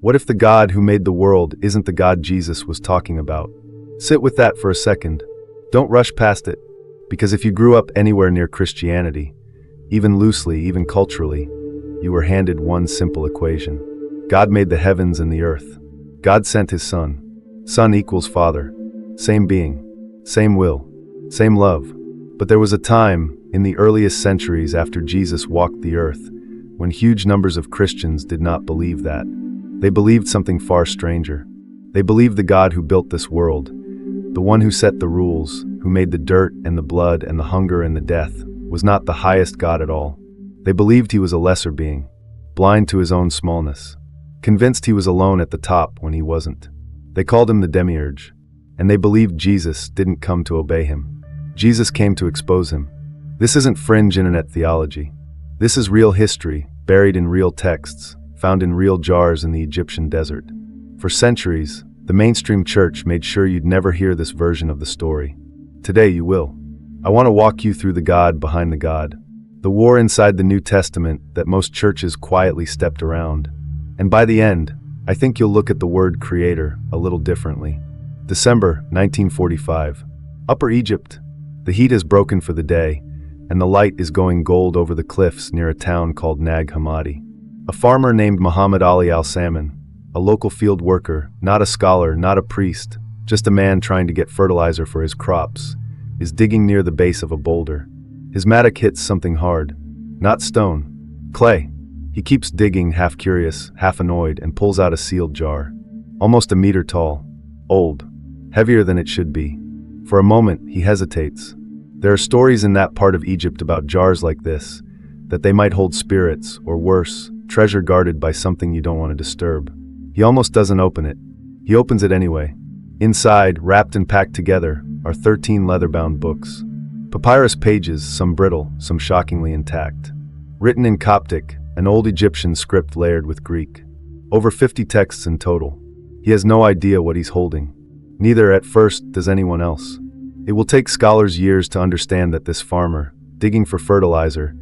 What if the God who made the world isn't the God Jesus was talking about? Sit with that for a second. Don't rush past it, because if you grew up anywhere near Christianity, even loosely, even culturally, you were handed one simple equation. God made the heavens and the earth. God sent his Son. Son equals Father. Same being, same will, same love. But there was a time, in the earliest centuries after Jesus walked the earth, when huge numbers of Christians did not believe that. They believed something far stranger. They believed the God who built this world, the one who set the rules, who made the dirt and the blood and the hunger and the death, was not the highest God at all. They believed he was a lesser being, blind to his own smallness, convinced he was alone at the top when he wasn't. They called him the Demiurge, and they believed Jesus didn't come to obey him. Jesus came to expose him. This isn't fringe internet theology. This is real history, buried in real texts, found in real jars in the Egyptian desert. For centuries, the mainstream church made sure you'd never hear this version of the story. Today you will. I want to walk you through the God behind the God, the war inside the New Testament that most churches quietly stepped around. And by the end, I think you'll look at the word creator a little differently. December 1945. Upper Egypt. The heat has broken for the day, and the light is going gold over the cliffs near a town called Nag Hammadi. A farmer named Muhammad Ali al-Salman, a local field worker, not a scholar, not a priest, just a man trying to get fertilizer for his crops, is digging near the base of a boulder. His mattock hits something hard. Not stone. Clay. He keeps digging, half curious, half annoyed, and pulls out a sealed jar. Almost a meter tall. Old. Heavier than it should be. For a moment, he hesitates. There are stories in that part of Egypt about jars like this, that they might hold spirits, or worse, treasure guarded by something you don't want to disturb. He almost doesn't open it. He opens it anyway. Inside, wrapped and packed together, are 13 leather-bound books. Papyrus pages, some brittle, some shockingly intact. Written in Coptic, an old Egyptian script layered with Greek. Over 50 texts in total. He has no idea what he's holding. Neither, at first, does anyone else. It will take scholars years to understand that this farmer, digging for fertilizer,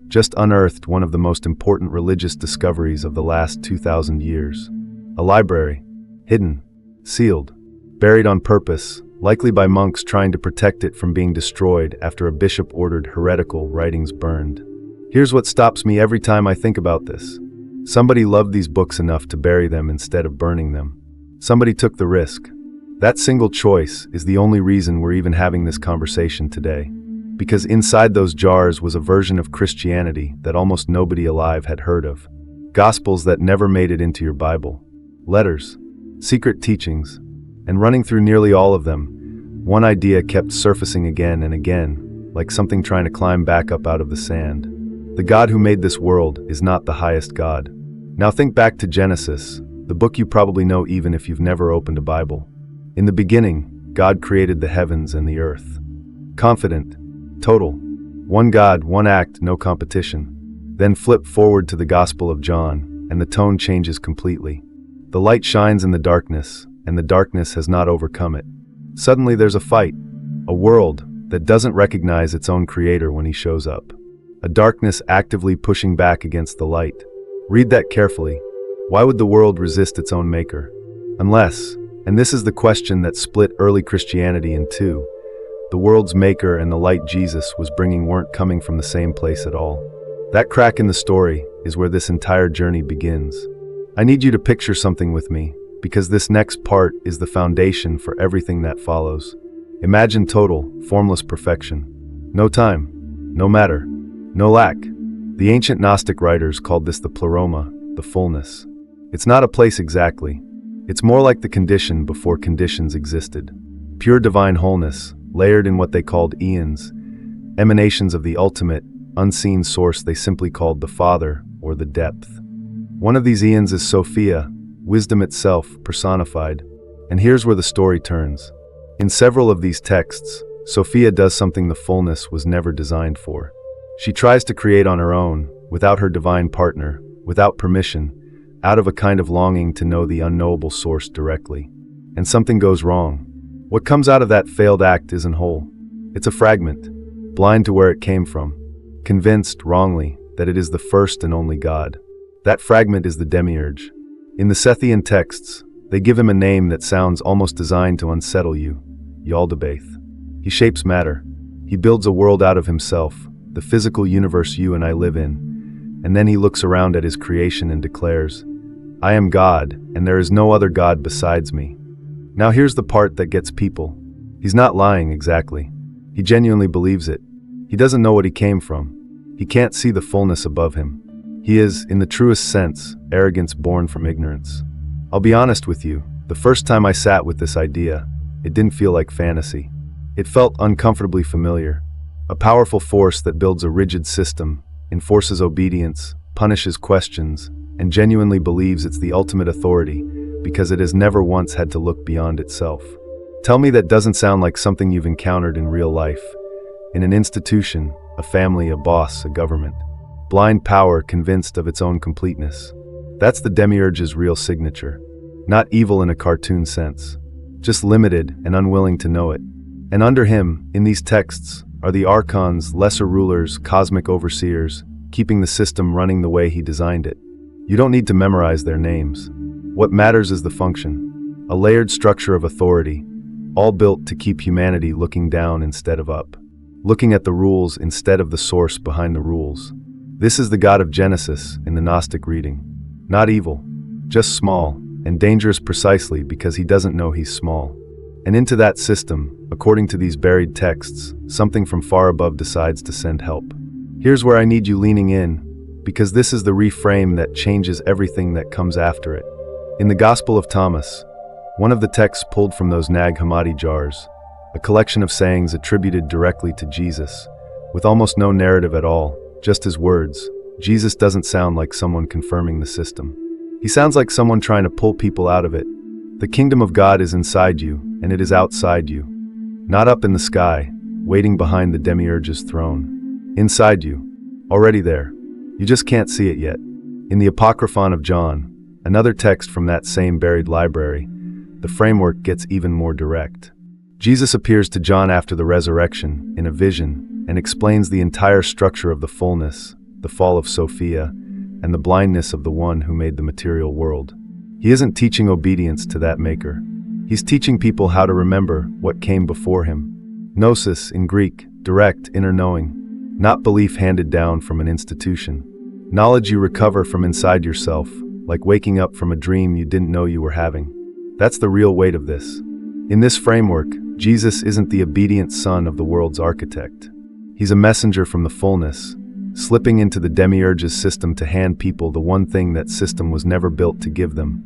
just unearthed one of the most important religious discoveries of the last 2,000 years. A library. Hidden. Sealed. Buried on purpose, likely by monks trying to protect it from being destroyed after a bishop ordered heretical writings burned. Here's what stops me every time I think about this. Somebody loved these books enough to bury them instead of burning them. Somebody took the risk. That single choice is the only reason we're even having this conversation today. Because inside those jars was a version of Christianity that almost nobody alive had heard of. Gospels that never made it into your Bible. Letters. Secret teachings. And running through nearly all of them, one idea kept surfacing again and again, like something trying to climb back up out of the sand. The God who made this world is not the highest God. Now think back to Genesis, the book you probably know even if you've never opened a Bible. In the beginning, God created the heavens and the earth. Confident. Total. One God, one act, no competition. Then flip forward to the Gospel of John, and the tone changes completely. The light shines in the darkness, and the darkness has not overcome it. Suddenly there's a fight. A world that doesn't recognize its own creator when he shows up. A darkness actively pushing back against the light. Read that carefully. Why would the world resist its own maker? Unless, and this is the question that split early Christianity in two, the world's maker and the light Jesus was bringing weren't coming from the same place at all. That crack in the story is where this entire journey begins. I need you to picture something with me, because this next part is the foundation for everything that follows. Imagine total, formless perfection. No time, no matter, no lack. The ancient Gnostic writers called this the pleroma, the fullness. It's not a place exactly. It's more like the condition before conditions existed. Pure divine wholeness, layered in what they called eons, emanations of the ultimate, unseen source they simply called the Father, or the depth. One of these eons is Sophia, wisdom itself, personified. And here's where the story turns. In several of these texts, Sophia does something the fullness was never designed for. She tries to create on her own, without her divine partner, without permission, out of a kind of longing to know the unknowable source directly. And something goes wrong. What comes out of that failed act isn't whole. It's a fragment, blind to where it came from, convinced, wrongly, that it is the first and only God. That fragment is the Demiurge. In the Sethian texts, they give him a name that sounds almost designed to unsettle you: Yaldabaoth. He shapes matter. He builds a world out of himself, the physical universe you and I live in, and then he looks around at his creation and declares, "I am God, and there is no other God besides me." Now here's the part that gets people. He's not lying exactly. He genuinely believes it. He doesn't know what he came from. He can't see the fullness above him. He is, in the truest sense, arrogance born from ignorance. I'll be honest with you, the first time I sat with this idea, it didn't feel like fantasy. It felt uncomfortably familiar. A powerful force that builds a rigid system, enforces obedience, punishes questions, and genuinely believes it's the ultimate authority because it has never once had to look beyond itself. Tell me that doesn't sound like something you've encountered in real life, in an institution, a family, a boss, a government. Blind power convinced of its own completeness. That's the Demiurge's real signature. Not evil in a cartoon sense, just limited and unwilling to know it. And under him, in these texts, are the archons, lesser rulers, cosmic overseers, keeping the system running the way he designed it. You don't need to memorize their names. What matters is the function, a layered structure of authority, all built to keep humanity looking down instead of up, looking at the rules instead of the source behind the rules. This is the God of Genesis in the Gnostic reading. Not evil, just small, and dangerous precisely because he doesn't know he's small. And into that system, according to these buried texts, something from far above decides to send help. Here's where I need you leaning in, because this is the reframe that changes everything that comes after it. In the Gospel of Thomas, one of the texts pulled from those Nag Hammadi jars, a collection of sayings attributed directly to Jesus, with almost no narrative at all, just his words, Jesus doesn't sound like someone confirming the system. He sounds like someone trying to pull people out of it. The kingdom of God is inside you, and it is outside you. Not up in the sky, waiting behind the Demiurge's throne. Inside you, already there. You just can't see it yet. In the Apocryphon of John, another text from that same buried library, the framework gets even more direct. Jesus appears to John after the resurrection, in a vision, and explains the entire structure of the fullness, the fall of Sophia, and the blindness of the one who made the material world. He isn't teaching obedience to that maker. He's teaching people how to remember what came before him. Gnosis, in Greek, direct inner knowing, not belief handed down from an institution. Knowledge you recover from inside yourself, like waking up from a dream you didn't know you were having. That's the real weight of this. In this framework, Jesus isn't the obedient son of the world's architect. He's a messenger from the fullness, slipping into the Demiurge's system to hand people the one thing that system was never built to give them,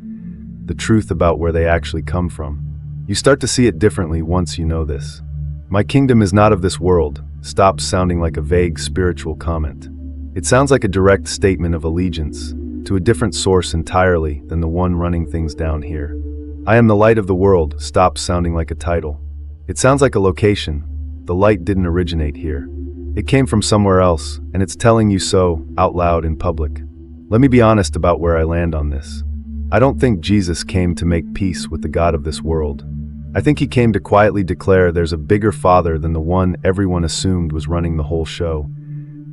the truth about where they actually come from. You start to see it differently once you know this. My kingdom is not of this world stops sounding like a vague spiritual comment. It sounds like a direct statement of allegiance to a different source entirely than the one running things down here. I am the light of the world stops sounding like a title. It sounds like a location. The light didn't originate here. It came from somewhere else, and it's telling you so, out loud in public. Let me be honest about where I land on this. I don't think Jesus came to make peace with the God of this world. I think he came to quietly declare there's a bigger Father than the one everyone assumed was running the whole show.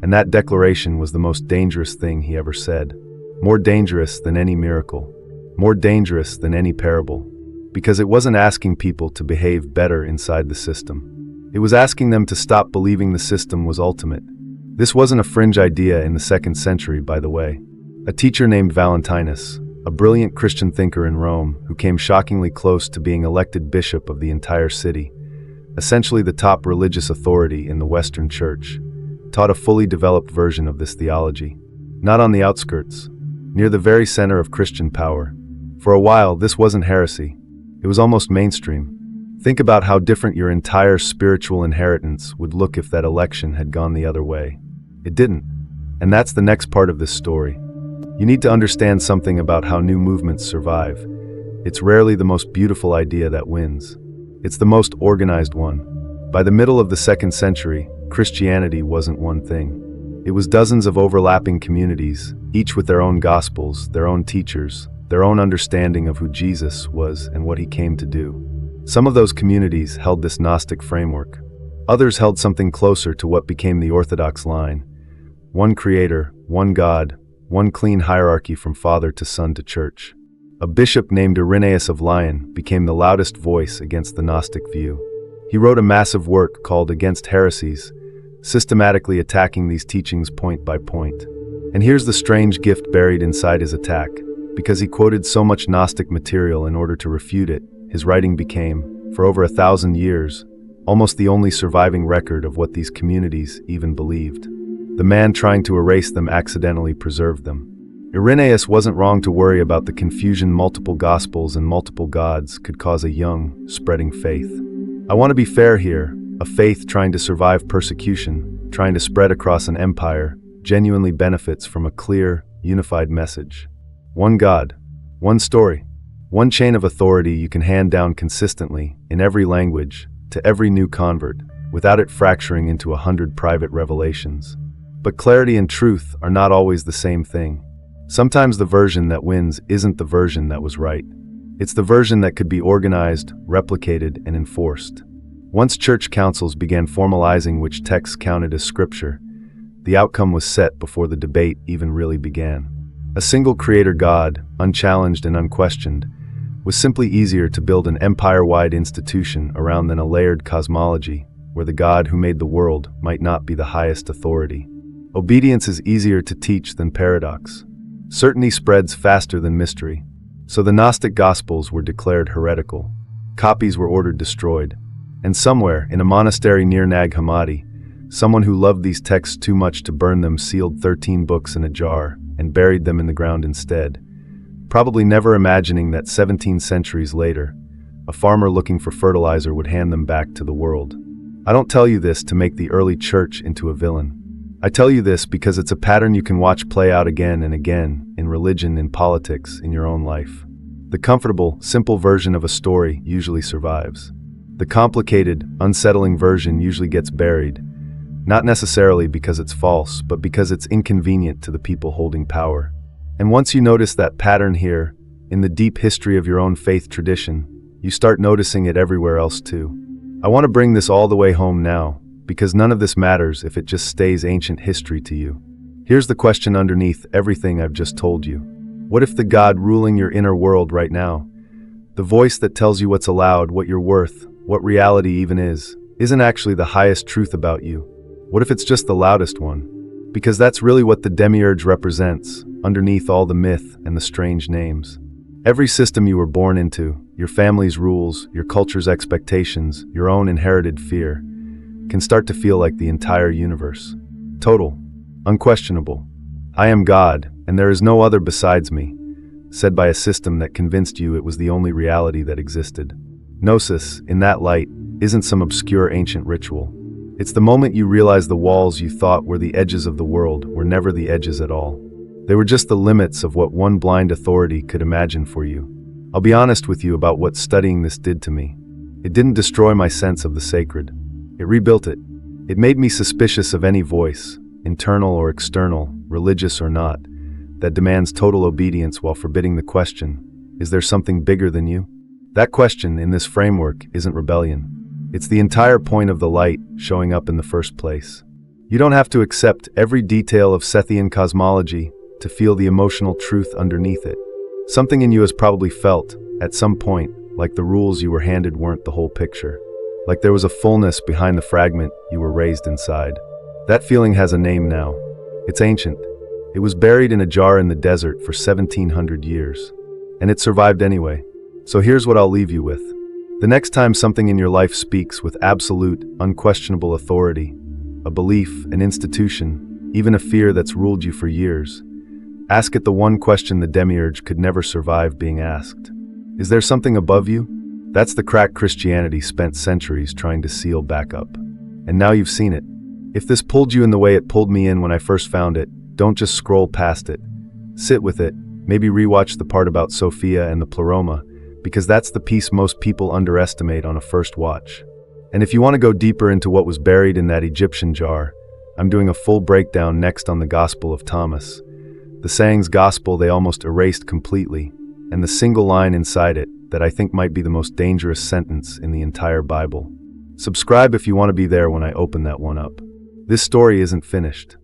And that declaration was the most dangerous thing he ever said. More dangerous than any miracle. More dangerous than any parable. Because it wasn't asking people to behave better inside the system. It was asking them to stop believing the system was ultimate. This wasn't a fringe idea in the 2nd century, by the way. A teacher named Valentinus, a brilliant Christian thinker in Rome who came shockingly close to being elected bishop of the entire city, essentially the top religious authority in the Western Church, taught a fully developed version of this theology. Not on the outskirts, near the very center of Christian power. For a while, this wasn't heresy. It was almost mainstream. Think about how different your entire spiritual inheritance would look if that election had gone the other way. It didn't. And that's the next part of this story. You need to understand something about how new movements survive. It's rarely the most beautiful idea that wins. It's the most organized one. By the middle of the 2nd century, Christianity wasn't one thing. It was dozens of overlapping communities, each with their own gospels, their own teachers, their own understanding of who Jesus was and what he came to do. Some of those communities held this Gnostic framework. Others held something closer to what became the Orthodox line. One creator, one God, one clean hierarchy from father to son to church. A bishop named Irenaeus of Lyon became the loudest voice against the Gnostic view. He wrote a massive work called Against Heresies, systematically attacking these teachings point by point. And here's the strange gift buried inside his attack. Because he quoted so much Gnostic material in order to refute it, his writing became, for over 1,000 years, almost the only surviving record of what these communities even believed. The man trying to erase them accidentally preserved them. Irenaeus wasn't wrong to worry about the confusion multiple gospels and multiple gods could cause a young, spreading faith. I want to be fair here, a faith trying to survive persecution, trying to spread across an empire, genuinely benefits from a clear, unified message. One God, one story, one chain of authority you can hand down consistently, in every language, to every new convert, without it fracturing into 100 private revelations. But clarity and truth are not always the same thing. Sometimes the version that wins isn't the version that was right. It's the version that could be organized, replicated, and enforced. Once church councils began formalizing which texts counted as scripture, the outcome was set before the debate even really began. A single creator God, unchallenged and unquestioned, was simply easier to build an empire-wide institution around than a layered cosmology, where the God who made the world might not be the highest authority. Obedience is easier to teach than paradox. Certainty spreads faster than mystery. So the Gnostic Gospels were declared heretical. Copies were ordered destroyed. And somewhere, in a monastery near Nag Hammadi, someone who loved these texts too much to burn them sealed 13 books in a jar and buried them in the ground instead, probably never imagining that 17 centuries later, a farmer looking for fertilizer would hand them back to the world. I don't tell you this to make the early church into a villain. I tell you this because it's a pattern you can watch play out again and again, in religion, in politics, in your own life. The comfortable, simple version of a story usually survives. The complicated, unsettling version usually gets buried, not necessarily because it's false, but because it's inconvenient to the people holding power. And once you notice that pattern here, in the deep history of your own faith tradition, you start noticing it everywhere else too. I want to bring this all the way home now, because none of this matters if it just stays ancient history to you. Here's the question underneath everything I've just told you. What if the God ruling your inner world right now, the voice that tells you what's allowed, what you're worth, what reality even is, isn't actually the highest truth about you? What if it's just the loudest one? Because that's really what the Demiurge represents, underneath all the myth and the strange names. Every system you were born into, your family's rules, your culture's expectations, your own inherited fear, can start to feel like the entire universe. Total, unquestionable. I am God, and there is no other besides me, said by a system that convinced you it was the only reality that existed. Gnosis, in that light, isn't some obscure ancient ritual. It's the moment you realize the walls you thought were the edges of the world were never the edges at all. They were just the limits of what one blind authority could imagine for you. I'll be honest with you about what studying this did to me. It didn't destroy my sense of the sacred. It rebuilt it. It made me suspicious of any voice, internal or external, religious or not, that demands total obedience while forbidding the question, is there something bigger than you? That question, in this framework, isn't rebellion. It's the entire point of the light showing up in the first place. You don't have to accept every detail of Sethian cosmology to feel the emotional truth underneath it. Something in you has probably felt, at some point, like the rules you were handed weren't the whole picture. Like there was a fullness behind the fragment you were raised inside. That feeling has a name now. It's ancient. It was buried in a jar in the desert for 1,700 years. And it survived anyway. So here's what I'll leave you with. The next time something in your life speaks with absolute, unquestionable authority, a belief, an institution, even a fear that's ruled you for years, ask it the one question the Demiurge could never survive being asked. Is there something above you? That's the crack Christianity spent centuries trying to seal back up. And now you've seen it. If this pulled you in the way it pulled me in when I first found it, don't just scroll past it. Sit with it, maybe rewatch the part about Sophia and the pleroma, because that's the piece most people underestimate on a first watch. And if you want to go deeper into what was buried in that Egyptian jar, I'm doing a full breakdown next on the Gospel of Thomas. The saying's gospel they almost erased completely, and the single line inside it that I think might be the most dangerous sentence in the entire Bible. Subscribe if you want to be there when I open that one up. This story isn't finished.